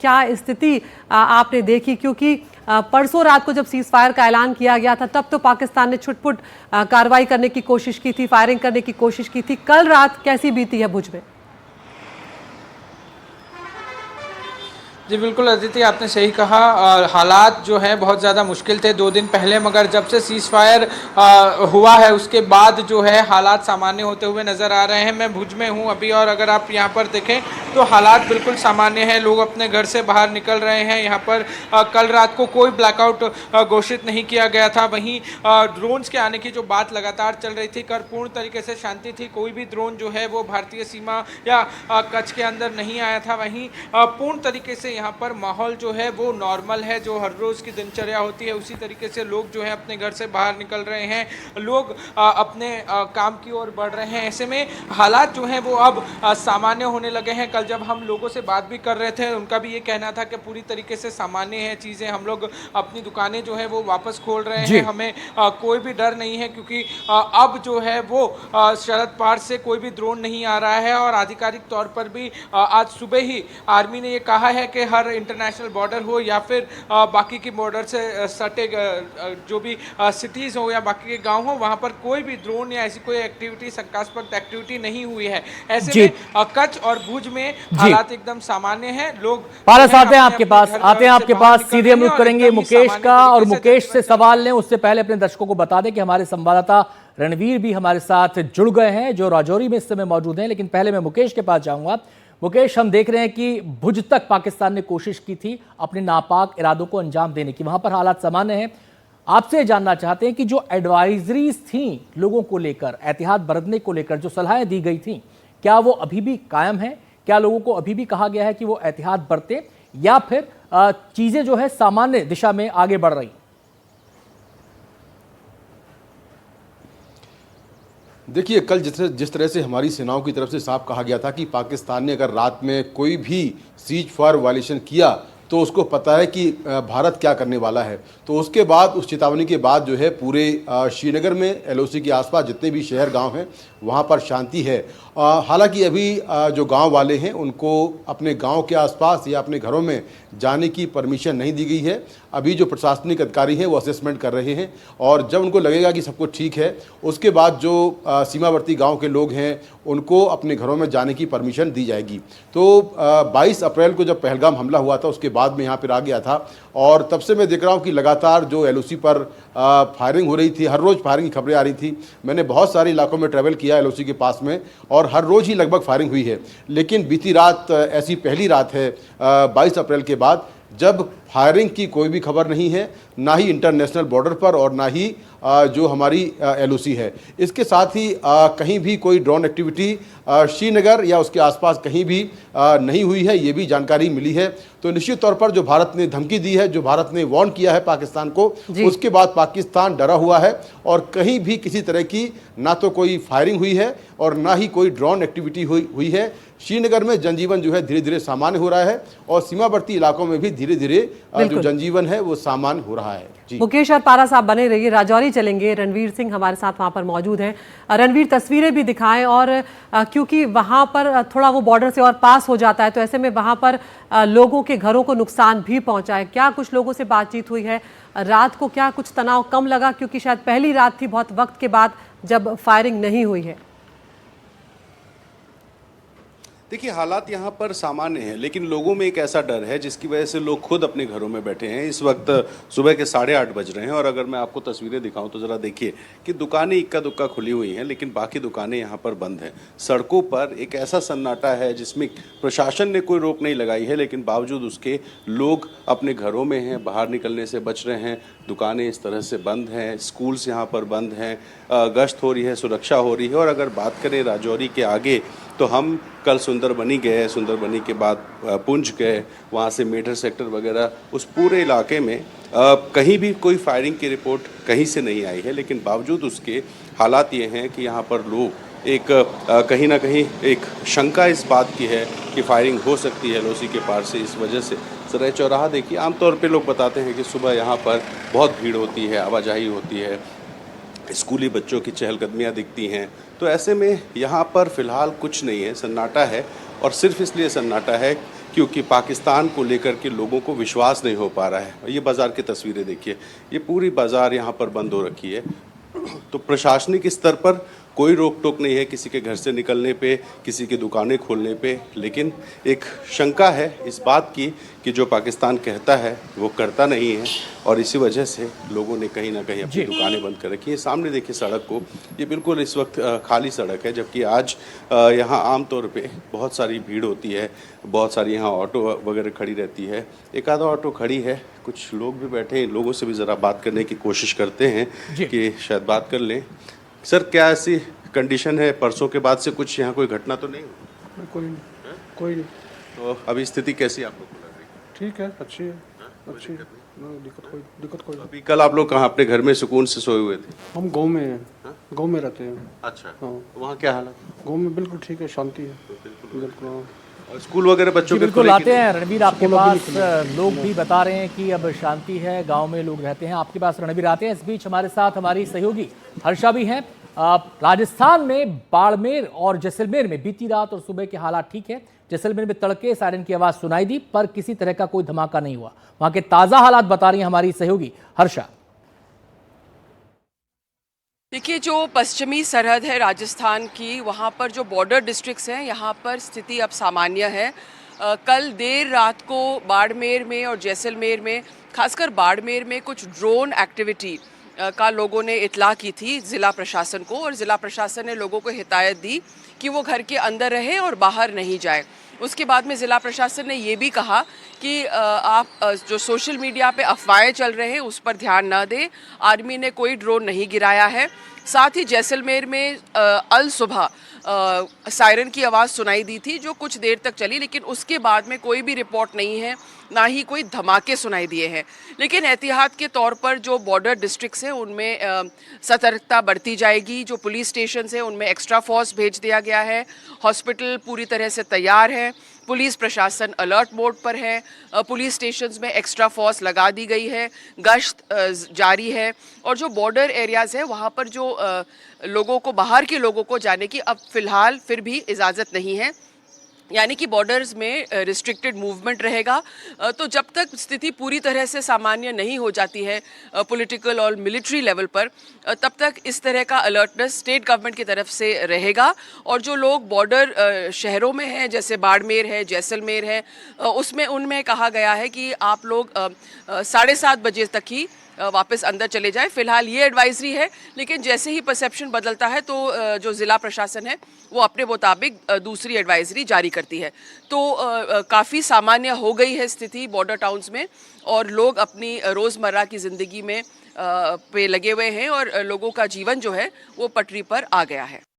क्या स्थिति आपने देखी? क्योंकि परसों रात को जब सीज फायर का ऐलान किया गया था तब तो पाकिस्तान ने छुटपुट कार्रवाई करने की कोशिश की थी, फायरिंग करने की कोशिश की थी। कल रात कैसी बीती है भुज में? जी बिल्कुल अदिति, आपने सही कहा। हालात जो हैं बहुत ज़्यादा मुश्किल थे 2 दिन पहले, मगर जब से सीज़ फायर हुआ है उसके बाद जो है हालात सामान्य होते हुए नज़र आ रहे हैं। मैं भुज में हूं अभी, और अगर आप यहां पर देखें तो हालात बिल्कुल सामान्य हैं। लोग अपने घर से बाहर निकल रहे हैं। यहां पर कल रात को कोई ब्लैकआउट घोषित नहीं किया गया था। वहीं ड्रोन्स के आने की जो बात लगातार चल रही थी, कर पूर्ण तरीके से शांति थी। कोई भी ड्रोन जो है वो भारतीय सीमा या कच्छ के अंदर नहीं आया था। वहीं पूर्ण तरीके से यहाँ पर माहौल जो है वो नॉर्मल है। जो हर रोज़ की दिनचर्या होती है उसी तरीके से लोग जो है अपने घर से बाहर निकल रहे हैं। लोग अपने काम की ओर बढ़ रहे हैं। ऐसे में हालात जो हैं वो अब सामान्य होने लगे हैं। कल जब हम लोगों से बात भी कर रहे थे, उनका भी ये कहना था कि पूरी तरीके से सामान्य है चीज़ें। हम लोग अपनी दुकानें जो है वो वापस खोल रहे हैं। हमें कोई भी डर नहीं है, क्योंकि अब जो है वो सरहद पार से कोई भी ड्रोन नहीं आ रहा है। और आधिकारिक तौर पर भी आज सुबह ही आर्मी ने ये कहा है कि हर इंटरनेशनल बॉर्डर हो या फिर बाकी की बॉर्डर से सटे जो भी सिटीज़ हो या बाकी के गांव हो, वहां पर कोई भी ड्रोन या ऐसी कोई एक्टिविटी, शंकास्पद एक्टिविटी नहीं हुई है। ऐसे में कच्छ और भुज में हालात एकदम सामान्य हैं। लोग पारस आते हैं आपके पास सीधे हम रुख करेंगे मुकेश का, और मुकेश से सवाल लें उससे पहले अपने दर्शकों को बता दें कि हमारे संवाददाता रणवीर भी हमारे साथ जुड़ गए हैं, जो राजौरी में इस समय मौजूद हैं। लेकिन पहले मैं मुकेश के पास जाऊंगा। मुकेश, हम देख रहे हैं कि भुज तक पाकिस्तान ने कोशिश की थी अपने नापाक इरादों को अंजाम देने की, वहां पर हालात सामान्य हैं। आपसे जानना चाहते हैं कि जो एडवाइजरीज थी लोगों को लेकर, एहतियात बरतने को लेकर जो सलाहें दी गई थी, क्या वो अभी भी कायम है? क्या लोगों को अभी भी कहा गया है कि वो एहतियात बरतें, या फिर चीजें जो है सामान्य दिशा में आगे बढ़ रही? देखिए, कल जिस तरह से हमारी सेनाओं की तरफ से साफ कहा गया था कि पाकिस्तान ने अगर रात में कोई भी सीज फायर वायलेशन किया तो उसको पता है कि भारत क्या करने वाला है। तो उसके बाद, उस चेतावनी के बाद जो है पूरे श्रीनगर में एलओसी के आसपास जितने भी शहर गांव हैं वहां पर शांति है। हालांकि अभी जो गांव वाले हैं उनको अपने गांव के आसपास या अपने घरों में जाने की परमिशन नहीं दी गई है। अभी जो प्रशासनिक अधिकारी हैं वो असेसमेंट कर रहे हैं, और जब उनको लगेगा कि सब कुछ ठीक है उसके बाद जो सीमावर्ती गांव के लोग हैं उनको अपने घरों में जाने की परमिशन दी जाएगी। तो 22 अप्रैल को जब पहलगाम हमला हुआ था उसके बाद में यहाँ पर आ गया था, और तब से मैं देख रहा हूँ कि लगातार जो एलओसी पर फायरिंग हो रही थी, हर रोज़ फायरिंग की खबरें आ रही थी। मैंने बहुत सारे इलाकों में ट्रैवल किया एलओसी के पास में, और हर रोज़ ही लगभग फायरिंग हुई है। लेकिन बीती रात ऐसी पहली रात है 22 अप्रैल के बाद जब फायरिंग की कोई भी खबर नहीं है, ना ही इंटरनेशनल बॉर्डर पर और ना ही जो हमारी एलओसी है। इसके साथ ही कहीं भी कोई ड्रोन एक्टिविटी श्रीनगर या उसके आसपास कहीं भी नहीं हुई है, ये भी जानकारी मिली है। तो निश्चित तौर पर जो भारत ने धमकी दी है, जो भारत ने वार्न किया है पाकिस्तान को, उसके बाद पाकिस्तान डरा हुआ है, और कहीं भी किसी तरह की ना तो कोई फायरिंग हुई है और ना ही कोई ड्रोन एक्टिविटी हुई है। श्रीनगर में जनजीवन जो है धीरे धीरे सामान्य हो रहा है, और सीमावर्ती इलाकों में भी धीरे धीरे जो जनजीवन है वो सामान्य हो रहा है। जी मुकेश और पारा साहब बने रहिए, राजौरी चलेंगे। रणवीर सिंह हमारे साथ वहां पर मौजूद हैं। रणवीर, तस्वीरें भी दिखाएं, और क्योंकि वहां पर थोड़ा वो बॉर्डर से और पास हो जाता है, तो ऐसे में वहां पर लोगों के घरों को नुकसान भी पहुंचा है। क्या कुछ लोगों से बातचीत हुई है? रात को क्या कुछ तनाव कम लगा, क्योंकि शायद पहली रात थी बहुत वक्त के बाद जब फायरिंग नहीं हुई है? देखिए, हालात यहाँ पर सामान्य हैं, लेकिन लोगों में एक ऐसा डर है जिसकी वजह से लोग खुद अपने घरों में बैठे हैं। इस वक्त सुबह के 8:30 बज रहे हैं, और अगर मैं आपको तस्वीरें दिखाऊं तो ज़रा देखिए कि दुकानें इक्का दुक्का खुली हुई हैं, लेकिन बाकी दुकानें यहाँ पर बंद हैं। सड़कों पर एक ऐसा सन्नाटा है जिसमें प्रशासन ने कोई रोक नहीं लगाई है, लेकिन बावजूद उसके लोग अपने घरों में हैं, बाहर निकलने से बच रहे हैं। दुकानें इस तरह से बंद हैं, स्कूल्स यहाँ पर बंद हैं, गश्त हो रही है, सुरक्षा हो रही है। और अगर बात करें राजौरी के आगे, तो हम कल सुंदरबनी गए, सुंदरबनी के बाद पुंछ गए, वहाँ से मेढर सेक्टर वगैरह, उस पूरे इलाके में कहीं भी कोई फायरिंग की रिपोर्ट कहीं से नहीं आई है। लेकिन बावजूद उसके हालात ये हैं कि यहाँ पर लोग एक कहीं ना कहीं एक शंका इस बात की है कि फायरिंग हो सकती है एलओसी के पार से। इस वजह से सराय चौराहा देखिए, आमतौर पे लोग बताते हैं कि सुबह यहाँ पर बहुत भीड़ होती है, आवाजाही होती है, स्कूली बच्चों की चहलकदमियाँ दिखती हैं। तो ऐसे में यहाँ पर फ़िलहाल कुछ नहीं है, सन्नाटा है। और सिर्फ इसलिए सन्नाटा है क्योंकि पाकिस्तान को लेकर के लोगों को विश्वास नहीं हो पा रहा है। ये बाज़ार की तस्वीरें देखिए, ये पूरी बाज़ार यहाँ पर बंद हो रखी है। तो प्रशासनिक स्तर पर कोई रोक टोक नहीं है किसी के घर से निकलने पे, किसी की दुकानें खोलने पे, लेकिन एक शंका है इस बात की कि जो पाकिस्तान कहता है वो करता नहीं है, और इसी वजह से लोगों ने कहीं ना कहीं अपनी दुकानें बंद कर रखी है। सामने देखिए सड़क को, ये बिल्कुल इस वक्त खाली सड़क है, जबकि आज यहाँ आमतौर पे बहुत सारी भीड़ होती है, बहुत सारी यहाँ ऑटो वगैरह खड़ी रहती है। एक आधा ऑटो खड़ी है, कुछ लोग भी बैठे हैं, इन लोगों से भी ज़रा बात करने की कोशिश करते हैं कि शायद बात कर लें। सर, क्या ऐसी कंडीशन है, परसों के बाद से कुछ यहाँ कोई घटना तो नहीं हुई? कोई नहीं, कोई नहीं। तो अभी स्थिति कैसी आप लोग को लग रही है? ठीक है, अच्छी है, अच्छी है, दिक्कत कोई नहीं। अभी कल आप लोग कहाँ अपने घर में सुकून से सोए हुए थे? हम गांव में हैं, गांव में रहते हैं। अच्छा, हाँ, वहाँ क्या हालत? गांव में बिल्कुल ठीक है, शांति है, बिल्कुल। हाँ। और स्कूल वगैरह बच्चों के बिल्कुल खुले आते कि हैं रणवीर, आपके पास लोग भी बता रहे हैं कि अब शांति है, गांव में लोग रहते हैं। आपके पास रणवीर आते हैं। इस बीच हमारे साथ हमारी सहयोगी हर्षा भी हैं। राजस्थान में बाड़मेर और जैसलमेर में बीती रात और सुबह के हालात ठीक है। जैसलमेर में तड़के सायरन की आवाज सुनाई दी, पर किसी तरह का कोई धमाका नहीं हुआ। वहां के ताजा हालात बता रही है हमारी सहयोगी हर्षा। देखिए, जो पश्चिमी सरहद है राजस्थान की, वहाँ पर जो बॉर्डर डिस्ट्रिक्ट्स हैं, यहाँ पर स्थिति अब सामान्य है। कल देर रात को बाड़मेर में और जैसलमेर में, खासकर बाड़मेर में कुछ ड्रोन एक्टिविटी का लोगों ने इतला की थी ज़िला प्रशासन को, और ज़िला प्रशासन ने लोगों को हिदायत दी कि वो घर के अंदर रहे और बाहर नहीं जाए। उसके बाद में ज़िला प्रशासन ने ये भी कहा कि आप जो सोशल मीडिया पे अफवाहें चल रहे हैं उस पर ध्यान न दें। आर्मी ने कोई ड्रोन नहीं गिराया है। साथ ही जैसलमेर में अल सुबह सायरन की आवाज़ सुनाई दी थी, जो कुछ देर तक चली, लेकिन उसके बाद में कोई भी रिपोर्ट नहीं है, ना ही कोई धमाके सुनाई दिए हैं। लेकिन एहतियात के तौर पर जो बॉर्डर डिस्ट्रिक्ट्स हैं उनमें सतर्कता बरती जाएगी। जो पुलिस स्टेशन हैं उनमें एक्स्ट्रा फोर्स भेज दिया गया है। हॉस्पिटल पूरी तरह से तैयार है। पुलिस प्रशासन अलर्ट मोड पर है। पुलिस स्टेशंस में एक्स्ट्रा फोर्स लगा दी गई है। गश्त जारी है। और जो बॉर्डर एरियाज़ है वहाँ पर जो लोगों को, बाहर के लोगों को जाने की अब फ़िलहाल फिर भी इजाज़त नहीं है, यानी कि बॉर्डर्स में रिस्ट्रिक्टेड मूवमेंट रहेगा। तो जब तक स्थिति पूरी तरह से सामान्य नहीं हो जाती है पॉलिटिकल और मिलिट्री लेवल पर, तब तक इस तरह का अलर्टनेस स्टेट गवर्नमेंट की तरफ से रहेगा। और जो लोग बॉर्डर शहरों में हैं, जैसे बाड़मेर है, जैसलमेर है, उसमें उनमें कहा गया है कि आप लोग 7:30 बजे तक ही वापस अंदर चले जाए। फिलहाल ये एडवाइजरी है, लेकिन जैसे ही परसेप्शन बदलता है तो जो ज़िला प्रशासन है वो अपने मुताबिक दूसरी एडवाइजरी जारी करती है। तो काफ़ी सामान्य हो गई है स्थिति बॉर्डर टाउन्स में, और लोग अपनी रोज़मर्रा की ज़िंदगी में पे लगे हुए हैं, और लोगों का जीवन जो है वो पटरी पर आ गया है।